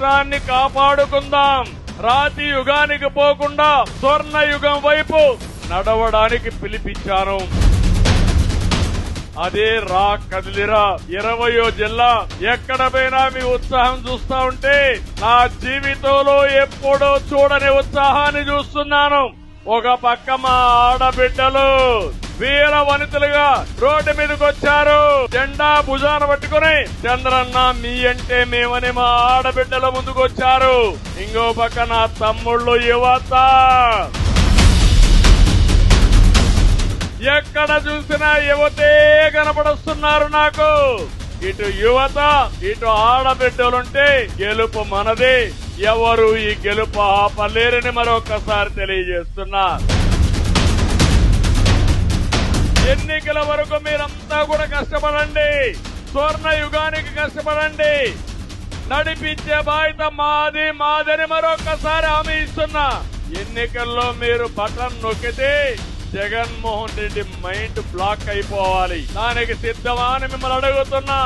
రాష్ట్రాన్ని కాపాడుకుందాం, రాతి యుగానికి పోకుండా స్వర్ణ యుగం వైపు నడవడానికి పిలిపించాను. అదే రా కదిలిరా 20వ జిల్లా. ఎక్కడ పోయినా మీ ఉత్సాహం చూస్తా ఉంటే నా జీవితంలో ఎప్పుడూ చూడని ఉత్సాహాన్ని చూస్తున్నాను. ఒక పక్క మా ఆడబిడ్డలు వీర వనితలుగా రోడ్డు మీదకి వచ్చారు, జెండా భుజాన పట్టుకుని చంద్రన్న మీ అంటే మేమని మా ఆడబిడ్డల ముందుకు వచ్చారు. ఇంకో పక్క నా తమ్ముళ్ళు యువత ఎక్కడ చూసినా యువతే కనపడుస్తున్నారు నాకు. ఇటు యువత ఇటు ఆడబిడ్డలుంటే గెలుపు మనదే. ఎవరు ఈ గెలుపు ఆపలేరని మరొకసారి తెలియజేస్తున్నా. ఎన్నికల వరకు మీరంతా కూడా కష్టపడండి, స్వర్ణ యుగానికి కష్టపడండి. నడిపించే బాధ్యత మాదని మరొకసారి హామీ ఇస్తున్నా. ఎన్నికల్లో మీరు బటన్ నొక్కితే జగన్మోహన్ రెడ్డి మైండ్ బ్లాక్ అయిపోవాలి. దానికి సిద్ధమా అని మిమ్మల్ని అడుగుతున్నా.